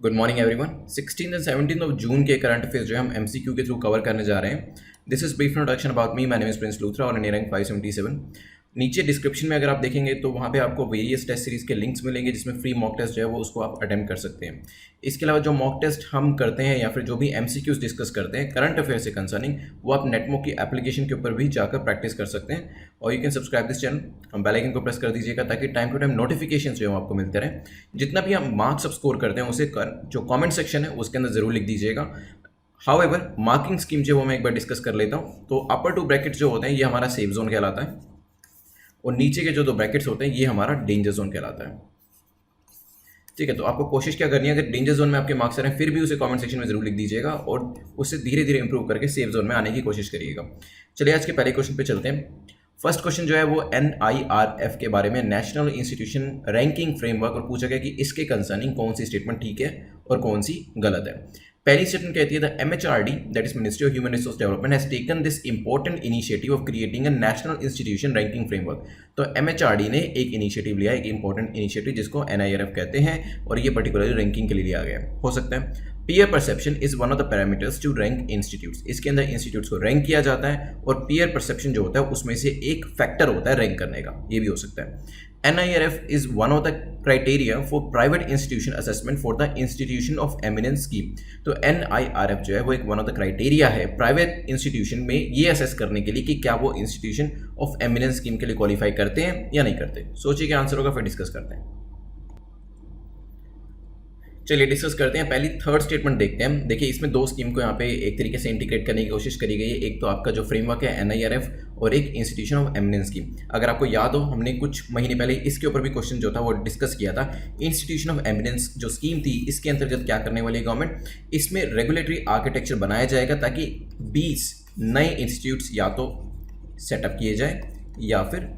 Good morning everyone. 16 and 17 of June के current affairs जो है हम एमसीक्यू के थ्रू कवर करने जा रहे हैं। This is brief introduction about me. My name is Prince Luthra और रैंक 577। नीचे डिस्क्रिप्शन में अगर आप देखेंगे तो वहाँ पे आपको वेरियस टेस्ट सीरीज के लिंक्स मिलेंगे जिसमें फ्री मॉक टेस्ट जो है वो उसको आप अटेम्प्ट कर सकते हैं। इसके अलावा जो मॉक टेस्ट हम करते हैं या फिर जो भी एमसीक्यूज डिस्कस करते हैं करंट अफेयर से कंसर्निंग, वो आप नेटमॉक की एप्लीकेशन के ऊपर भी जाकर प्रैक्टिस कर सकते हैं। और you can subscribe this channel, हम बेल आइकन को प्रेस कर दीजिएगा ताकि टाइम टू टाइम नोटिफिकेशन जो है आपको मिलते रहें। जितना भी हम मार्क्स अब स्कोर करते हैं उसे जो कमेंट सेक्शन है उसके अंदर जरूर लिख दीजिएगा। हाउएवर मार्किंग स्कीम जो मैं एक बार डिस्कस कर लेता हूँ। तो अपर टू ब्रैकेट जो होते हैं ये हमारा सेफ जोन कहलाता है और नीचे के जो दो ब्रैकेट्स होते हैं ये हमारा डेंजर जोन कहलाता है। ठीक है, तो आपको कोशिश क्या करनी है, अगर डेंजर जोन में आपके मार्क्स आ रहे हैं फिर भी उसे कमेंट सेक्शन में जरूर लिख दीजिएगा और उससे धीरे धीरे इंप्रूव करके सेफ जोन में आने की कोशिश करिएगा। चलिए आज के पहले क्वेश्चन पे चलते हैं। फर्स्ट क्वेश्चन जो है वो NIRF के बारे में, नेशनल इंस्टीट्यूशन रैंकिंग फ्रेमवर्क, और पूछा गया कि इसके कंसर्निंग कौन सी स्टेटमेंट ठीक है और कौन सी गलत है। पहली स्टेटमेंट कहती है the MHRD that is ministry of human resource development has taken this important initiative of creating a national institution ranking framework. तो MHRD ने एक इनिशिएटिव लिया, एक इंपॉर्टेंट इनिशिएटिव जिसको NIRF कहते हैं और ये पर्टिकुलरली रैंकिंग के लिए लिया गया हो सकता है। Peer perception is one of the parameters to rank institutes. इसके अंदर इंस्टीट्यूट्स को रैंक किया जाता है और पीयर परसेप्शन जो होता है उसमें से एक फैक्टर होता है रैंक करने का, ये भी हो सकता है। NIRF is one of the criteria for private institution assessment for the institution of eminence scheme। तो NIRF जो है वो एक वन ऑफ द क्राइटेरिया है प्राइवेट इंस्टीट्यूशन में ये असेस करने के लिए कि क्या वो इंस्टीट्यूशन ऑफ एमिनेंस स्कीम के लिए क्वालिफाई करते हैं या नहीं करते। सोचिए क्या आंसर होगा, फिर डिस्कस करते हैं। चलिए डिस्कस करते हैं। पहली थर्ड स्टेटमेंट देखते हैं। देखिए इसमें दो स्कीम को यहाँ पे एक तरीके से इंटीग्रेट करने की कोशिश करी गई है। एक तो आपका जो फ्रेमवर्क है NIRF और एक इंस्टीट्यूशन ऑफ एमिनेंस स्कीम। अगर आपको याद हो हमने कुछ महीने पहले इसके ऊपर भी क्वेश्चन जो था वो डिस्कस किया था। इंस्टीट्यूशन ऑफ एमिनेंस जो स्कीम थी इसके अंतर्गत क्या करने वाली है गवर्नमेंट, इसमें रेगुलेटरी आर्किटेक्चर बनाया जाएगा ताकि 20 नए इंस्टीट्यूट्स या तो सेटअप किए जाए या फिर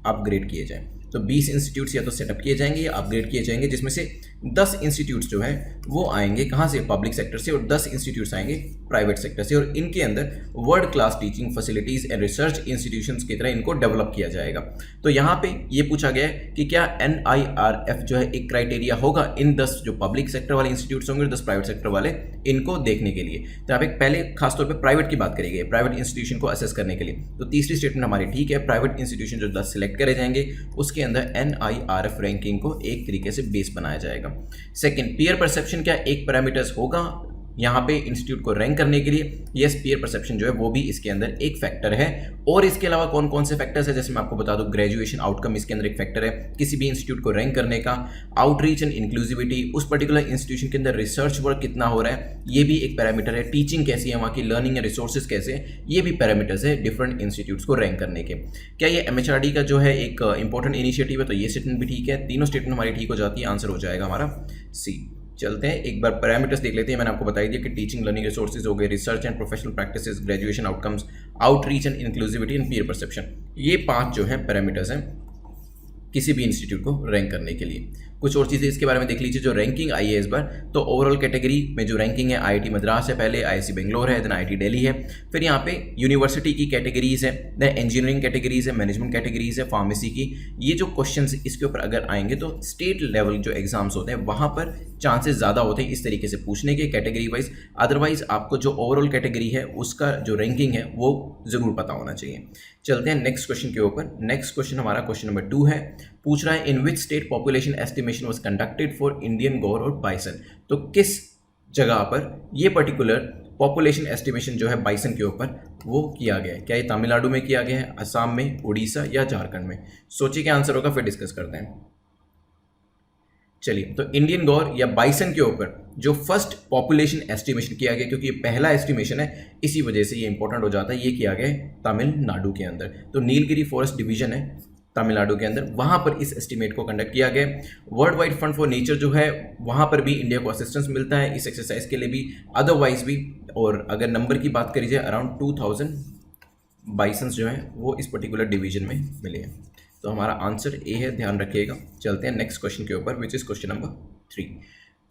अपग्रेड किए जाए। तो 20 इंस्टीट्यूट्स या तो सेटअप किए जाएंगे या अपग्रेड किए जाएंगे, जिसमें से 10 इंस्टीट्यूट्स जो है वो आएंगे कहाँ से, पब्लिक सेक्टर से, और 10 इंस्टीट्यूट्स आएंगे प्राइवेट सेक्टर से। और इनके अंदर world class teaching facilities and research institutions की तरह इनको डेवलप किया जाएगा। तो यहाँ पे ये पूछा गया है कि क्या NIRF जो है एक क्राइटेरिया होगा इन 10 जो पब्लिक सेक्टर वाले इंस्टीट्यूट्स होंगे और 10 प्राइवेट सेक्टर वाले, इनको देखने के लिए। तो यहाँ पे पहले खासतौर पर प्राइवेट की बात करी गई, प्राइवेट इंस्टीट्यूशन को असेस करने के लिए। तो तीसरी स्टेटमेंट हमारी ठीक है, प्राइवेट इंस्टीट्यूशन जो 10 सेलेक्ट करे जाएंगे उसके अंदर NIRF रैंकिंग को एक तरीके से बेस बनाया जाएगा। सेकंड, पीयर परसेप्शन क्या एक पैरामीटर्स होगा यहाँ पे इंस्टीट्यूट को रैंक करने के लिए? यस, पीयर परसेप्शन जो है वो भी इसके अंदर एक फैक्टर है। और इसके अलावा कौन कौन से फैक्टर्स है, जैसे मैं आपको बता दूं, ग्रेजुएशन आउटकम इसके अंदर एक फैक्टर है किसी भी इंस्टीट्यूट को रैंक करने का। आउटरीच एंड इंक्लूसिविटी, उस पर्टिकुलर इंस्टीट्यूशन के अंदर रिसर्च वर्क कितना हो रहा है, ये भी एक पैरामीटर है। टीचिंग कैसी है वहाँ की, लर्निंग एंड रिसोर्सेज कैसे है, ये भी पैरामीटर्स है डिफरेंट इंस्टीट्यूट्स को रैंक करने के। क्या ये MHRD का जो है एक इंपॉर्टेंट इनिशिएटिव है? तो ये स्टेटमेंट भी ठीक है, तीनों स्टेटमेंट हमारी ठीक हो जाती है, आंसर हो जाएगा हमारा सी। चलते हैं एक बार पैरामीटर्स देख लेते हैं। मैंने आपको बताई दिया कि टीचिंग, लर्निंग रिसोर्सेज हो गए, research and professional practices, graduation outcomes, outreach and inclusivity and peer perception. ये 5 जो है पैरामीटर्स हैं किसी भी इंस्टीट्यूट को रैंक करने के लिए। कुछ और चीज़ें इसके बारे में देख लीजिए। जो रैंकिंग आई है इस बार, तो ओवरऑल कैटेगरी में जो रैंकिंग है IIT मद्रास है, पहले IIC बेंगलोर है, देन IIT दिल्ली है, फिर यहाँ पे यूनिवर्सिटी की कैटेगरीज है, देन इंजीनियरिंग कैटेगरीज है, मैनेजमेंट कैटेगरीज है, फार्मेसी की। ये जो क्वेश्चंस इसके ऊपर अगर आएंगे तो स्टेट लेवल जो एग्जाम्स होते हैं वहाँ पर चांसेस ज़्यादा होते हैं इस तरीके से पूछने के कैटेगरी वाइज। अदरवाइज आपको जो ओवरऑल कैटेगरी है उसका जो रैंकिंग है वो ज़रूर पता होना चाहिए। चलते हैं नेक्स्ट क्वेश्चन के ऊपर। नेक्स्ट क्वेश्चन हमारा क्वेश्चन नंबर 2 है। पूछ रहा है in which state population estimation was conducted for Indian gaur और बाइसन। तो किस जगह पर ये पर्टिकुलर पॉपुलेशन एस्टिमेशन जो है बाइसन के ऊपर वो किया गया है? क्या ये तमिलनाडु में किया गया है, असम में, उड़ीसा या झारखंड में? सोचिए क्या आंसर होगा, फिर डिस्कस करते हैं। चलिए, तो इंडियन गौर या बाइसन के ऊपर जो फर्स्ट पॉपुलेशन एस्टिमेशन किया गया, क्योंकि ये पहला एस्टिमेशन है इसी वजह से ये इंपॉर्टेंट हो जाता है, ये किया गया है तमिलनाडु के अंदर। तो नीलगिरी फॉरेस्ट डिवीजन है तमिलनाडु के अंदर, वहाँ पर इस एस्टिमेट को कंडक्ट किया गया। World wide fund for nature जो है वहाँ पर भी इंडिया को असिस्टेंस मिलता है इस एक्सरसाइज के लिए भी, अदरवाइज भी। और अगर नंबर की बात करी जाए अराउंड 2000 बाइसन्स जो हैं वो इस पर्टिकुलर डिवीजन में मिले हैं। तो हमारा आंसर ए है, ध्यान रखिएगा। चलते हैं नेक्स्ट क्वेश्चन के ऊपर, which is question number 3।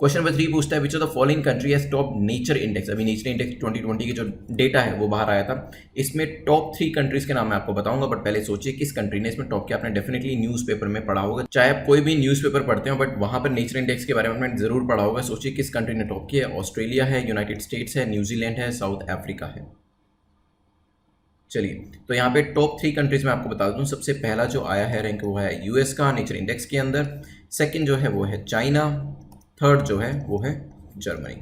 Question number 3 पूछता है which of the following country has top nature index. अभी नेचर इंडेक्स 2020 की जो डेटा है वो बाहर आया था, इसमें टॉप 3 कंट्रीज के नाम मैं आपको बताऊंगा, बट पहले सोचिए किस कंट्री ने इसमें टॉप किया। आपने डेफिनेटली न्यूज़पेपर में पढ़ा होगा, चाहे आप कोई भी न्यूज़पेपर पढ़ते हो, बट वहां पर नेचर इंडेक्स के बारे में आपने जरूर पढ़ा होगा। सोचिए किस कंट्री ने टॉप किया है। ऑस्ट्रेलिया है, यूनाइटेड स्टेट्स है, न्यूजीलैंड है, साउथ अफ्रीका है। चलिए, तो यहाँ पे टॉप 3 कंट्रीज में आपको बता दूं। सबसे पहला जो आया है रैंक वो है यूएस का नेचर इंडेक्स के अंदर, सेकंड जो है वो है चाइना, थर्ड जो है वो है जर्मनी।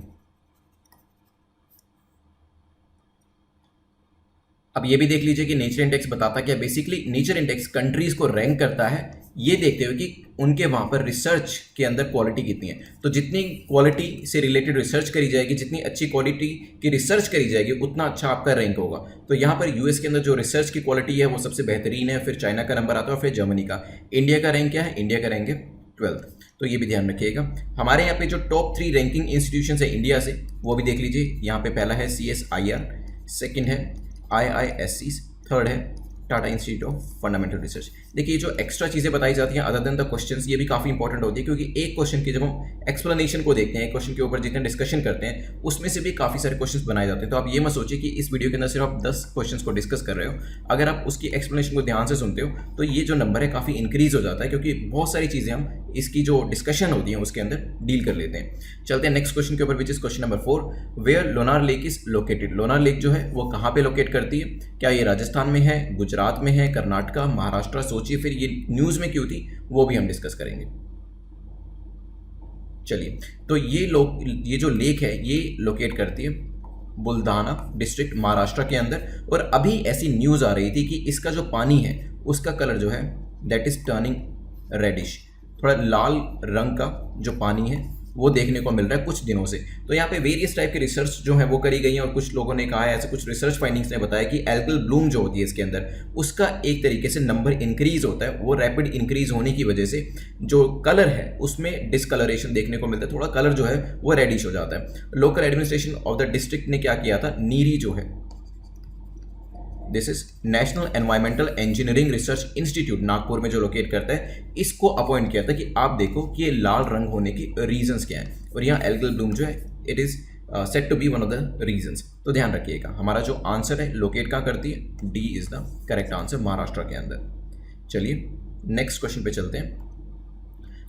अब ये भी देख लीजिए कि नेचर इंडेक्स बताता क्या। बेसिकली नेचर इंडेक्स कंट्रीज को रैंक करता है ये देखते हुए कि उनके वहां पर रिसर्च के अंदर क्वालिटी कितनी है। तो जितनी क्वालिटी से रिलेटेड रिसर्च करी जाएगी, जितनी अच्छी क्वालिटी की रिसर्च करी जाएगी, उतना अच्छा आपका रैंक होगा। तो यहाँ पर यूएस के अंदर जो रिसर्च की क्वालिटी है वो सबसे बेहतरीन है, फिर चाइना का नंबर आता है और फिर जर्मनी का। इंडिया का रैंक क्या है? इंडिया का रैंक है 12th। तो ये भी ध्यान रखिएगा। हमारे यहाँ पे जो टॉप 3 रैंकिंग इंस्टीट्यूशन है इंडिया से वो भी देख लीजिए। यहाँ पे पहला है CSIR, सेकंड है IISc, थर्ड है Tata institute of fundamental research. देखिए जो एक्स्ट्रा चीज़ें बताई जाती हैं अदर देन द क्वेश्चंस, ये भी काफ़ी इंपॉर्टेंट होती है, क्योंकि एक क्वेश्चन की जब हम एक्सप्लेनेशन को देखते हैं, एक क्वेश्चन के ऊपर जितने डिस्कशन करते हैं उसमें से भी काफ़ी सारे क्वेश्चंस बनाए जाते हैं। तो आप ये मत सोचिए कि इस वीडियो के अंदर सिर्फ आप 10 क्वेश्चंस को डिस्कस कर रहे हो। अगर आप उसकी एक्सप्लेनेशन को ध्यान से सुनते हो तो ये जो नंबर है काफ़ी इंक्रीज हो जाता है, क्योंकि बहुत सारी चीज़ें हम इसकी जो डिस्कशन होती है उसके अंदर डील कर लेते हैं। चलते हैं नेक्स्ट क्वेश्चन के ऊपर, which is question number 4, where Lonar lake is located. Lonar lake जो है वो कहाँ पे लोकेट करती है? क्या ये राजस्थान में है, गुजरात में है, कर्नाटका, महाराष्ट्र? सोचिए, फिर ये न्यूज में क्यों थी वो भी हम डिस्कस करेंगे। चलिए, तो ये जो लेक है ये लोकेट करती है बुल्धाना डिस्ट्रिक्ट महाराष्ट्र के अंदर। और अभी ऐसी न्यूज आ रही थी कि इसका जो पानी है उसका कलर जो है दैट इज टर्निंग रेडिश, थोड़ा लाल रंग का जो पानी है वो देखने को मिल रहा है कुछ दिनों से। तो यहाँ पे वेरियस टाइप की रिसर्च जो है वो करी गई है, और कुछ लोगों ने कहा है, ऐसे कुछ रिसर्च फाइंडिंग्स ने बताया कि एल्गल ब्लूम जो होती है इसके अंदर उसका एक तरीके से नंबर इंक्रीज होता है। वो रैपिड इंक्रीज होने की वजह से जो कलर है उसमें डिसकलरेशन देखने को मिलता है, थोड़ा कलर जो है वो रेडिश हो जाता है। Local administration of the district ने क्या किया था, नीरी जो है, this is national environmental engineering research institute Nagpur में जो लोकेट करता है, इसको अपॉइंट किया था कि आप देखो कि ये लाल रंग होने की रीजंस क्या है। और यहाँ एल्गल ब्लूम जो है it is set to be one of the reasons. तो ध्यान रखिएगा, हमारा जो आंसर है लोकेट कहाँ करती है, D is the correct answer, Maharashtra के अंदर। चलिए नेक्स्ट क्वेश्चन पे चलते हैं।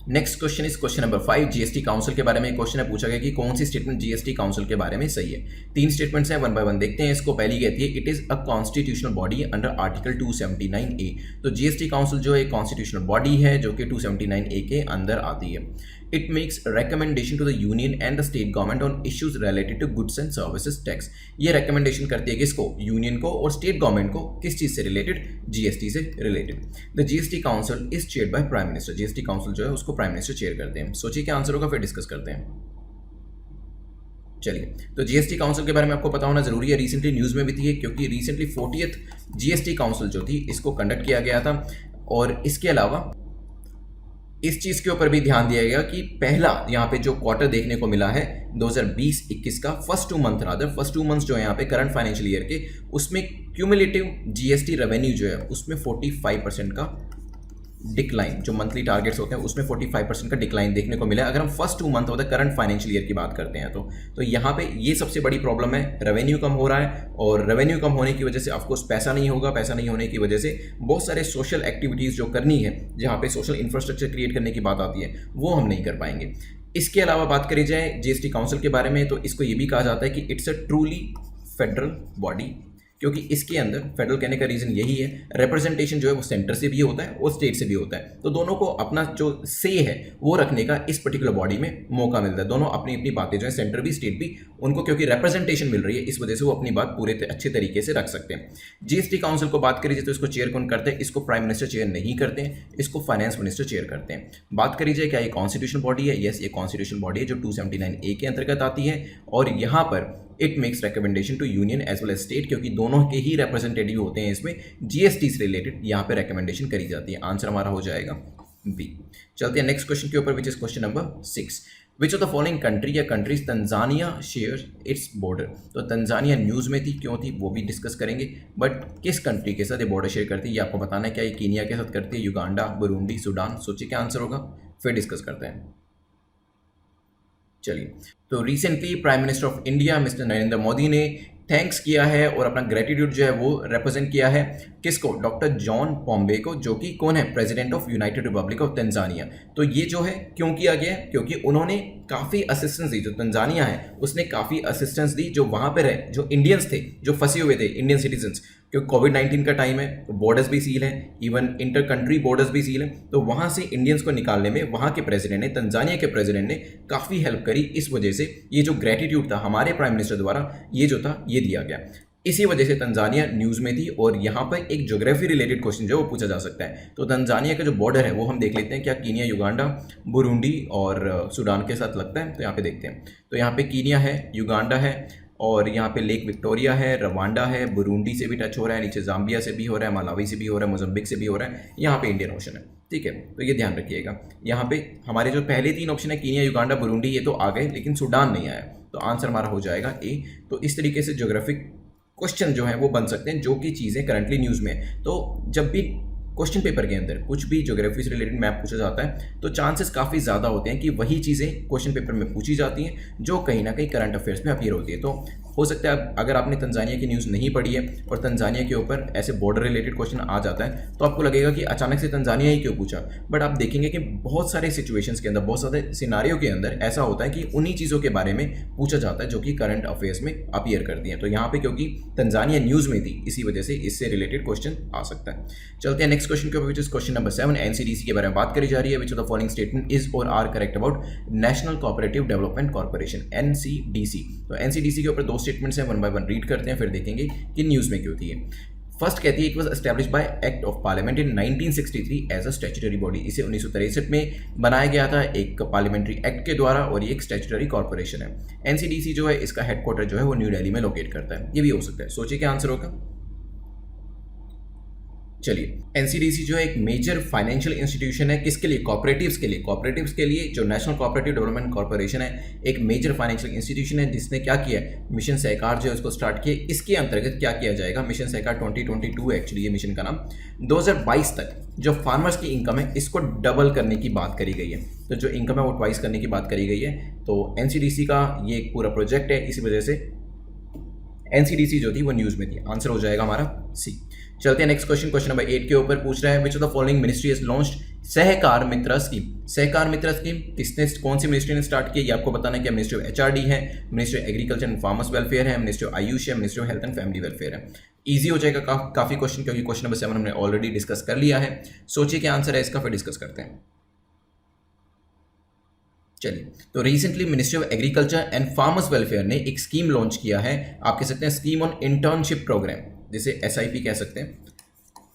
Next question is question number 5, GST council के बारे में क्वेश्चन है। पूछा गया कि कौन सी स्टेटमेंट जीएसटी काउंसिल के बारे में सही है। 3 स्टेटमेंट्स हैं, वन बाय वन देखते हैं। इसको पहली कहती है it is a constitutional body under article 279A। तो जीएसटी काउंसिल जो है कॉन्स्टिट्यूशनल बॉडी है जो कि 279A के अंदर आती है। It makes recommendation to the union and the state government on issues related to goods and services tax. ये रिकमेंडेशन करती है किसको, यूनियन को और स्टेट गवर्नमेंट को, किस चीज से रिलेटेड, जीएसटी से related. The GST council is chaired by prime minister. GST council जो है उसको प्राइम मिनिस्टर चेयर करते हैं। सोचिए क्या आंसर होगा, फिर डिस्कस करते हैं। चलिए, तो जीएसटी काउंसिल के बारे में आपको पता होना जरूरी है, रिसेंटली न्यूज में भी थी, क्योंकि रिसेंटली 40th जीएसटी काउंसिल जो थी इसको कंडक्ट किया गया था। और इसके अलावा इस चीज के ऊपर भी ध्यान दिया गया कि पहला यहाँ पे जो क्वार्टर देखने को मिला है 2020-21 का फर्स्ट 2 मंथ्स जो है यहाँ पे करंट फाइनेंशियल ईयर के, उसमें क्यूमुलेटिव जीएसटी रेवेन्यू जो है उसमें 45% का डिक्लाइन, जो मंथली टारगेट्स होते हैं उसमें 45% का डिक्लाइन देखने को मिला है। अगर हम first 2 month of the current financial year की बात करते हैं तो यहाँ पे ये सबसे बड़ी प्रॉब्लम है, रेवेन्यू कम हो रहा है। और रेवेन्यू कम होने की वजह से ऑफकोर्स पैसा नहीं होगा, पैसा नहीं होने की वजह से बहुत सारे सोशल एक्टिविटीज़ जो करनी है, जहाँ पे सोशल इंफ्रास्ट्रक्चर क्रिएट करने की बात आती है, वो हम नहीं कर पाएंगे। इसके अलावा बात करी जाए जीएसटी काउंसिल के बारे में तो इसको ये भी कहा जाता है कि it's a truly federal body, क्योंकि इसके अंदर फेडरल कहने का रीजन यही है, रिप्रेजेंटेशन जो है वो सेंटर से भी होता है और स्टेट से भी होता है। तो दोनों को अपना जो से है वो रखने का इस पर्टिकुलर बॉडी में मौका मिलता है। दोनों अपनी अपनी बातें जो है, सेंटर भी स्टेट भी, उनको क्योंकि रिप्रेजेंटेशन मिल रही है इस वजह से वो अपनी बात पूरे अच्छे तरीके से रख सकते हैं। जीएसटी काउंसिल को बात करी जाए तो इसको चेयर कौन करते हैं, इसको प्राइम मिनिस्टर चेयर नहीं करते हैं, इसको फाइनेंस मिनिस्टर चेयर करते हैं। बात करी जाए क्या ये कॉन्स्टिट्यूशन बॉडी है, यस ये कॉन्स्टिट्यूशन बॉडी है जो 279A के अंतर्गत आती है। और यहाँ पर it makes recommendation to union as well as state, क्योंकि दोनों के ही रिप्रेजेंटेटिव होते हैं इसमें, जीएसटी से रिलेटेड यहाँ पे रिकमेंडेशन करी जाती है। आंसर हमारा हो जाएगा बी। चलते हैं नेक्स्ट क्वेश्चन के ऊपर, which is question number 6, which of the following country या countries Tanzania share its border. तो तंजानिया न्यूज में थी, क्यों थी वो भी डिस्कस करेंगे, बट किस कंट्री के साथ ये बॉर्डर शेयर करती है ये आपको बताना है। क्या ये कीनिया के साथ करती है, युगांडा, बुरुंडी, सूडान? सोचिए क्या आंसर होगा, फिर डिस्कस करते हैं। चलिए, तो recently prime minister of India mister Narendra Modi ने थैंक्स किया है और अपना ग्रेटिट्यूड जो है वो रिप्रेजेंट किया है किसको, डॉक्टर जॉन पॉम्बे को, जो कि कौन है, president of United Republic of Tanzania. तो ये जो है क्यों किया गया है, क्योंकि उन्होंने काफ़ी असिस्टेंस दी, जो तंजानिया है उसने काफ़ी असिस्टेंस दी जो वहाँ पे रहे, जो इंडियंस थे जो फंसे हुए थे, इंडियन सिटीजन्स, क्योंकि कोविड-19 का टाइम है, बॉर्डर्स भी सील हैं, इवन इंटर कंट्री बॉर्डर्स भी सील हैं, तो वहाँ से इंडियंस को निकालने में वहाँ के प्रेसिडेंट ने, तंजानिया के प्रेसिडेंट ने काफ़ी हेल्प करी। इस वजह से ये जो ग्रेटिट्यूड था हमारे प्राइम मिनिस्टर द्वारा, ये जो था ये दिया गया। इसी वजह से तंजानिया न्यूज़ में थी। और यहाँ पर एक ज्योग्राफी रिलेटेड क्वेश्चन जो है वो पूछा जा सकता है। तो तंजानिया का जो बॉर्डर है वो हम देख लेते हैं, क्या कीनिया, युगांडा, बुरुंडी और सूडान के साथ लगता है। तो यहाँ पे देखते हैं, तो यहाँ पे कीनिया है, युगांडा है, और यहाँ पे लेक विक्टोरिया है, रवांडा है, बुरुंडी से भी टच हो रहा है, नीचे जाम्बिया से भी हो रहा है, मलावी से भी हो रहा है, मोजम्बिक से भी हो रहा है, यहाँ पे इंडियन ओशन है। ठीक है, तो ये ध्यान रखिएगा। यहाँ पे हमारे जो पहले 3 ऑप्शन है, कीनिया, युगांडा, बुरुंडी, ये तो आ गए, लेकिन सूडान नहीं आया, तो आंसर हमारा हो जाएगा ए। तो इस तरीके से ज्योग्राफिक क्वेश्चन जो है वो बन सकते हैं, जो कि चीज़ें करंटली न्यूज़ में है। तो जब भी क्वेश्चन पेपर के अंदर कुछ भी ज्योग्राफी से रिलेटेड मैप पूछा जाता है, तो चांसेस काफ़ी ज़्यादा होते हैं कि वही चीज़ें क्वेश्चन पेपर में पूछी जाती हैं जो कहीं ना कहीं करंट अफेयर्स में अपीयर होती है। तो हो सकता है अगर आपने तंजानिया की न्यूज़ नहीं पढ़ी है और तंजानिया के ऊपर ऐसे बॉर्डर रिलेटेड क्वेश्चन आ जाता है, तो आपको लगेगा कि अचानक से तंजानिया ही क्यों पूछा। बट आप देखेंगे कि बहुत सारे सिचुएशंस के अंदर, बहुत सारे सिनारियो के अंदर ऐसा होता है कि उन्हीं चीज़ों के बारे में पूछा जाता है जो कि करंट अफेयर्स में अपीयर करती हैं। तो यहाँ पे क्योंकि तंजानिया न्यूज़ में थी, इसी वजह से इससे रिलेटेड क्वेश्चन आ सकता है। चलते हैं नेक्स्ट क्वेश्चन के ऊपर, which is question number 7। NCDC के बारे में बात करी जा रही है। Which of the following statement is और are correct about National Cooperative Development Corporation, NCDC. तो एनसीडीसी के ऊपर 2 स्टेटमेंट्स हैं, 1 बाय 1 रीड करते हैं, फिर देखेंगे कि न्यूज़ में क्यों थी। फर्स्ट कहती है, it was established by act of parliament in 1963 as a statutory body. इसे 1963 में बनाया गया था एक पार्लियामेंट्री एक्ट के द्वारा, और ये एक स्टैट्यूटरी कॉर्पोरेशन है। एनसीडीसी जो है इसका हेडक्वार्टर जो है वो न्यू दिल्ली में लोकेट करता है। ये भी हो सकता है, सोचिए क्या आंसर होगा। चलिए, एनसीडीसी जो है एक मेजर फाइनेंशियल इंस्टीट्यूशन है, किसके लिए, कॉपरेटिव्स के लिए। कॉपरेटिव्स के लिए जो नेशनल कोऑपरेटिव डेवलपमेंट कॉर्पोरेशन है, एक मेजर फाइनेंशियल इंस्टीट्यूशन है जिसने क्या किया है, मिशन सहकार जो है उसको स्टार्ट किया। इसके अंतर्गत क्या किया जाएगा, मिशन सहकार 2022 एक्चुअली ये मिशन का नाम, 2022 तक जो फार्मर्स की इनकम है इसको डबल करने की बात करी गई है। तो जो इनकम है वो ट्वाइस करने की बात करी गई है। तो एनसीडीसी का ये एक पूरा प्रोजेक्ट है, इसी वजह से एनसीडीसी जो थी वो न्यूज़ में थी। आंसर हो जाएगा हमारा सी। चलते हैं नेक्स्ट क्वेश्चन, क्वेश्चन नंबर 8 के ऊपर पूछ रहा है, which of the following ministry has launched Sahakar Mitra scheme. Sahakar Mitra scheme किसने, कौन सी मिनिस्ट्री ने स्टार्ट की, ये आपको बताना है। कि मिनिस्ट्री ऑफ एचआरडी है, ministry of agriculture and farmers welfare है, मिनिस्ट्री ऑफ आयुष है, ministry of health and family welfare है। ईजी हो जाएगा काफ़ी क्वेश्चन, क्योंकि क्वेश्चन नंबर 7 हमने ऑलरेडी डिस्कस कर लिया है। सोचिए क्या आंसर है इसका, फिर डिस्कस करते हैं। चलिए, तो recently ministry of agriculture and farmers welfare ने एक स्कीम लॉन्च किया है, आप कह सकते हैं स्कीम ऑन इंटर्नशिप प्रोग्राम, जिसे एसआईपी कह सकते हैं,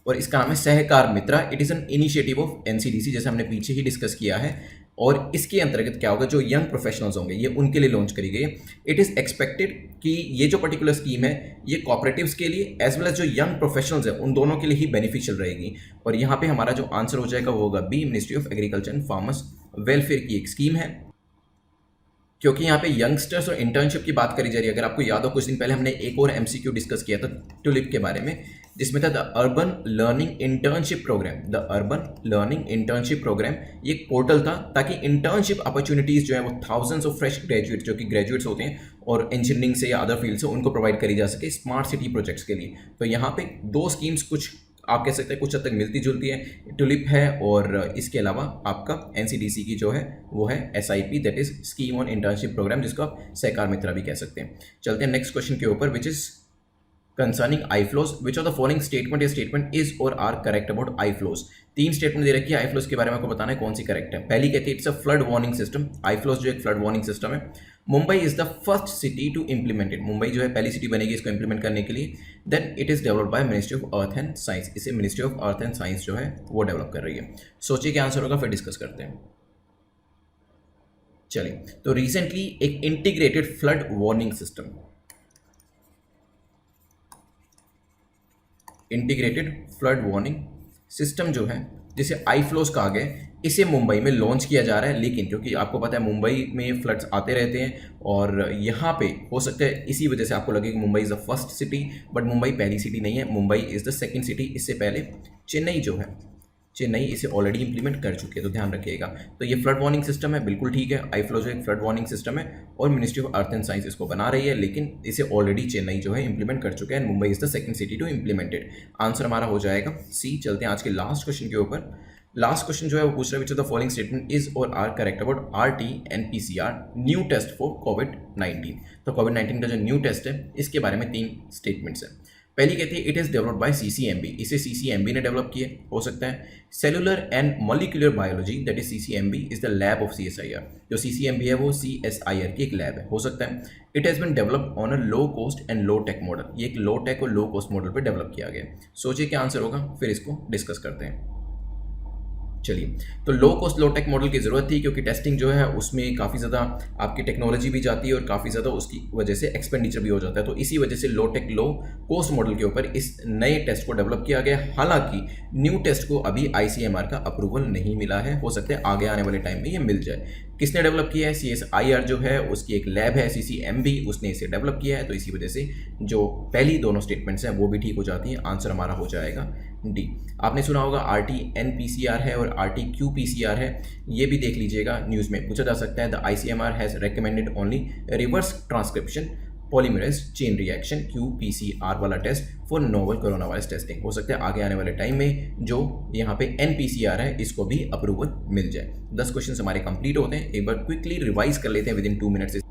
और इसका नाम है Sahakar Mitra. It is an initiative of NCDC, जैसे हमने पीछे ही डिस्कस किया है। और इसके अंतर्गत क्या होगा, जो यंग प्रोफेशनल्स होंगे ये उनके लिए लॉन्च करी गई है। इट इज़ एक्सपेक्टेड कि ये जो पर्टिकुलर स्कीम है ये कॉपरेटिव्स के लिए एज वेल एज जो यंग प्रोफेशनल्स हैं उन दोनों के लिए ही बेनिफिशियल रहेगी। और यहाँ पे हमारा जो आंसर हो जाएगा वो होगा B, ministry of agriculture and farmers welfare की एक स्कीम है, क्योंकि यहाँ पे यंगस्टर्स और इंटर्नशिप की बात करी जा रही है। अगर आपको याद हो, कुछ दिन पहले हमने एक और एमसीक्यू डिस्कस किया था ट्यूलिप के बारे में, जिसमें था the urban learning internship program. The urban learning internship program ये एक पोर्टल था ताकि इंटर्नशिप अपॉर्चुनिटीज़ जो है वो थाउजेंड्स ऑफ फ्रेश ग्रेजुएट, जो कि ग्रेजुएट्स होते हैं और इंजीनियरिंग से या अदर फील्ड से, उनको प्रोवाइड करी जा सके स्मार्ट सिटी प्रोजेक्ट्स के लिए। तो यहाँ पे 2 स्कीम्स कुछ आप कह सकते हैं कुछ हद तक मिलती जुलती है, ट्यूलिप है और इसके अलावा आपका एनसीडीसी की जो है वो है SIP, that is scheme on internship program, जिसको आप सहकार मित्रा भी कह सकते हैं। चलते हैं नेक्स्ट क्वेश्चन के ऊपर, which is concerning I flows. Which of the following statement या स्टेटमेंट इज और are correct about I flows. 3 statement दे रखी है, आई फ्लोज के बारे में आपको बताना है कौन सी करेक्ट है। पहली कहती है it's a flood warning system. I flows जो एक फ्लड वार्निंग सिस्टम है। Mumbai is the first city to implement it. Mumbai जो है पहली सिटी बनेगी इसको इम्प्लीमेंट करने के लिए। Then it is developed by ministry of earth and science. इसे ministry of earth and science जो है वो डेवलप कर रही है। सोचिए क्या आंसर होगा, फिर डिस्कस करते हैं। चलिए, तो रिसेंटली एक integrated flood warning system, integrated flood warning system जो है जिसे आई फ्लोज कहा गया, इसे मुंबई में लॉन्च किया जा रहा है। लेकिन क्योंकि आपको पता है मुंबई में फ्लड्स आते रहते हैं और यहाँ पे हो सकता है इसी वजह से आपको लगे कि Mumbai is the first city, but Mumbai पहली सिटी नहीं है, Mumbai is the second city. इससे पहले चेन्नई जो है चेन्नई इसे ऑलरेडी इंप्लीमेंट कर चुकी है, तो ध्यान रखिएगा। तो ये फ्लड वार्निंग सिस्टम है, बिल्कुल ठीक है। आईफ्लो जो एक फ्लड वार्निंग सिस्टम है और ministry of earth and science इसको बना रही है, लेकिन इसे ऑलरेडी चेन्नई जो है इंप्लीमेंट कर चुके हैं। Mumbai is the second city to implemented. Answer हमारा हो जाएगा सी। चलते हैं आज के लास्ट क्वेश्चन के ऊपर। लास्ट क्वेश्चन जो है वो पूछ रहा है, which of the following statement is और are correct about RT and PCR new test for कोविड-19। तो कोविड-19 का जो न्यू टेस्ट है इसके बारे में 3 स्टेटमेंट्स हैं। पहली कहती है it is developed by CCMB, इसे CCMB ने डेवलप किया, हो सकता है। Cellular and molecular biology that is CCMB is the lab of CSIR, जो CCMB है वो CSIR की एक लैब है, हो सकता है। It has been developed on a low cost and low tech model, ये एक लो टेक और लो कॉस्ट मॉडल पर डेवलप किया गया। सोचिए क्या आंसर होगा, फिर इसको डिस्कस करते हैं। चलिए, तो low cost low tech model की ज़रूरत थी क्योंकि टेस्टिंग जो है उसमें काफ़ी ज़्यादा आपकी टेक्नोलॉजी भी जाती है और काफ़ी ज़्यादा उसकी वजह से एक्सपेंडिचर भी हो जाता है। तो इसी वजह से लो टेक लो कॉस्ट मॉडल के ऊपर इस नए टेस्ट को डेवलप किया गया। हालांकि न्यू टेस्ट को अभी ICMR का अप्रूवल नहीं मिला है, हो सकता है आगे आने वाले टाइम में ये मिल जाए। किसने डेवलप किया है? CSIR जो है उसकी एक लैब है CCMB, उसने इसे डेवलप किया है। तो इसी वजह से जो पहली दोनों स्टेटमेंट्स हैं वो भी ठीक हो जाती हैं। आंसर हमारा हो जाएगा डी। आपने सुना होगा RT-NPCR है और RT-QPCR है, ये भी देख लीजिएगा, न्यूज़ में पूछा जा सकता है। The ICMR has recommended only reverse transcription polymerase chain reaction QPCR वाला test for novel coronavirus testing. हो सकता है आगे आने वाले टाइम में जो यहाँ पे NPCR है इसको भी अप्रूवल मिल जाए। 10 क्वेश्चन हमारे कंप्लीट होते हैं, एक बार क्विकली रिवाइज कर लेते हैं विद इन 2 मिनट्स।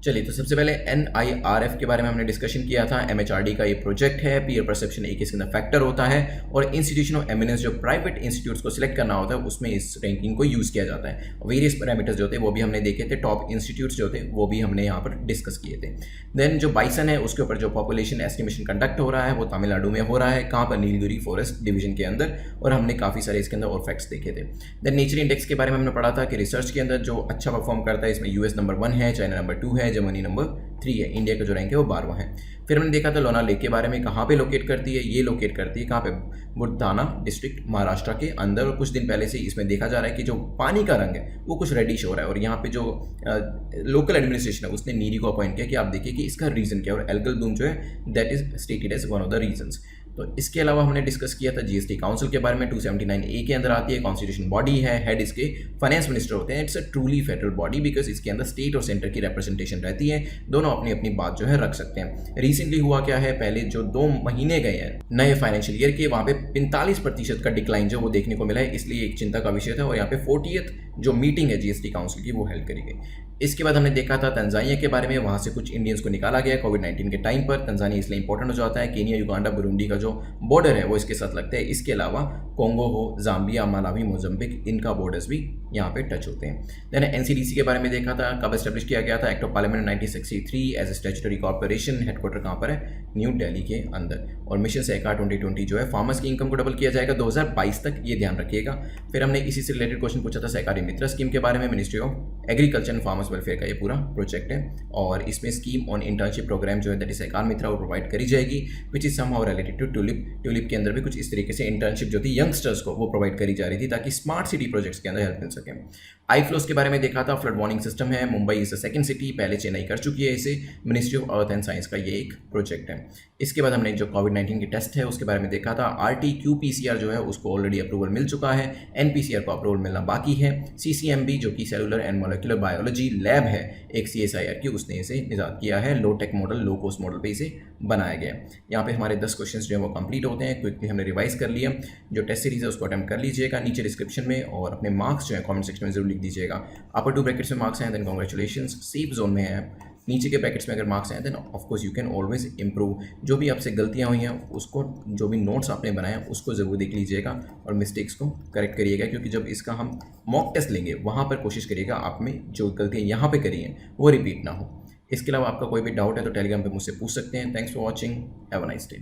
चलिए, तो सबसे पहले NIRF के बारे में हमने डिस्कशन किया था। MHRD का ये प्रोजेक्ट है, पीयर परसेप्शन एक इसके अंदर फैक्टर होता है और इंस्टीट्यूशन ऑफ एमिनेंस जो प्राइवेट इंस्टीट्यूट्स को सिलेक्ट करना होता है उसमें इस रैंकिंग को यूज़ किया जाता है। वेरियस पैरामीटर्स जो थे वो भी हमने देखे थे, टॉप इंस्टीट्यूट्स जो थे वो भी हमने यहाँ पर डिस्कस किए थे। देन जो बाइसन है उसके ऊपर जो पॉपुलेशन एस्टिमेशन कंडक्ट हो रहा है वो तमिलनाडु में हो रहा है, कहाँ पर? नीलगिरी फॉरेस्ट डिवीजन के अंदर, और हमने काफ़ी सारे इसके अंदर और फैक्ट्स देखे थे। देन नेचर इंडेक्स के बारे में हमने पढ़ा था कि रिसर्च के अंदर जो अच्छा परफॉर्म करता है इसमें US नंबर 1 है, चाइना नंबर 2 है, जर्मनी नंबर 3 है, इंडिया का जो रैंक है वो 12वां है। फिर हमने देखा था लोना लेक के बारे में, कहाँ पे लोकेट करती है? ये लोकेट करती है कहाँ पे? बुलढाना डिस्ट्रिक्ट महाराष्ट्र के अंदर। और कुछ दिन पहले से इसमें देखा जा रहा है कि जो पानी का रंग है वो कुछ रेडिश हो रहा है और यहाँ पे जो लोकल एडमिनिस्ट्रेशन है उसने नीरी को अपॉइंट किया कि आप देखिए कि इसका रीज़न क्या है, और एल्गल ब्लूम जो है that is stated as one of the reasons. तो इसके अलावा हमने डिस्कस किया था GST काउंसिल के बारे में, 279A के अंदर आती है, कॉन्स्टिट्यूशन बॉडी है, हेड इसके फाइनेंस मिनिस्टर होते हैं। It's a truly federal body because इसके अंदर स्टेट और सेंटर की रिप्रेजेंटेशन रहती है, दोनों अपनी अपनी बात जो है रख सकते हैं। रिसेंटली हुआ क्या है, पहले जो 2 महीने गए हैं नए फाइनेंशियल ईयर के, वहाँ पे 45% का डिक्लाइन जो वो देखने को मिला है, इसलिए एक चिंता का विषय था। और यहाँ पे 40th जो मीटिंग है GST काउंसिल की वो हेल्ड करी गई। इसके बाद हमने देखा था तंजानिया के बारे में, वहाँ से कुछ इंडियंस को निकाला गया कोविड-19 के टाइम पर। तंजानिया इसलिए इंपॉर्टेंट हो जाता है, केनिया, युगांडा, बुरुंडी का जो बॉर्डर है वो इसके साथ लगता है। इसके अलावा कोंगो हो, जाम्बिया, मालावी, मोजम्बिक, इनका बॉर्डर्स भी यहाँ पे टच होते हैं। देन NCDC के बारे में देखा था, कब एस्टेब्लिश किया गया था? Act of parliament 1963 as a statutory corporation, headquarter कहाँ पर है? न्यू दिल्ली के अंदर। और मिशन सहकार 2020 जो है फार्मर्स की इनकम को डबल किया जाएगा 2022 तक, ये ध्यान रखिएगा। फिर हमने इसी से रिलेटेड क्वेश्चन पूछा था सहकारी मित्र स्कीम के बारे में, ministry of agriculture and farmers welfare का ये पूरा प्रोजेक्ट है। और इसमें स्कीम ऑन इंटर्नशिप प्रोग्राम जो है दैट इज सहकार मित्र वो प्रोवाइड करी जाएगी, which is somehow related to TULIP. TULIP के अंदर भी कुछ इस तरीके से इंटर्नशिप जो थी यंगस्टर्स को वो प्रोवाइड करी जा रही थी ताकि स्मार्ट सिटी प्रोजेक्ट्स के अंदर हेल्प मिल सके। आईफ्लोस के बारे में देखा था, फ्लड वार्निंग सिस्टम है, Mumbai is the second city, पहले चेन्नई कर चुकी है इसे, ministry of earth and science का ये एक प्रोजेक्ट है। इसके बाद हमने जो कोविड-19 की टेस्ट है उसके बारे में देखा था, RT-QPCR जो है उसको ऑलरेडी अप्रूवल मिल चुका है, NPCR को अप्रूवल मिलना बाकी है। CCMB जो कि cellular and molecular biology lab है एक CSIR की, उसने इसे निजात किया है, low tech model low cost model पे इसे बनाया गया है। यहाँ पे हमारे 10 क्वेश्चन जो है वो कंप्लीट होते हैं, क्विकली हमने रिवाइज कर लिया। जो टेस्ट सीरीज है उसको अटेम्प्ट कर लीजिएगा नीचे डिस्क्रिप्शन में, और अपने मार्क्स जो है कमेंट सेक्शन में जरूर लिख दीजिएगा। अपर 2 ब्रैकेट्स में मार्क्स हैं देन कॉन्ग्रेचुलेशंस, सेफ जोन में है। नीचे के ब्रैकेट्स में अगर मार्क्स हैं then of course you can always improve. जो भी आपसे गलतियाँ हुई हैं उसको, जो भी नोट्स आपने बनाए हैं उसको ज़रूर देख लीजिएगा और मिस्टेक्स को करेक्ट करिएगा, क्योंकि जब इसका हम मॉक टेस्ट लेंगे वहाँ पर कोशिश करिएगा आप में जो गलतियाँ यहाँ पे करी हैं वो रिपीट ना हो। इसके अलावा आपका कोई भी डाउट है तो टेलीग्राम पे मुझसे पूछ सकते हैं। Thanks for watching, have a nice day.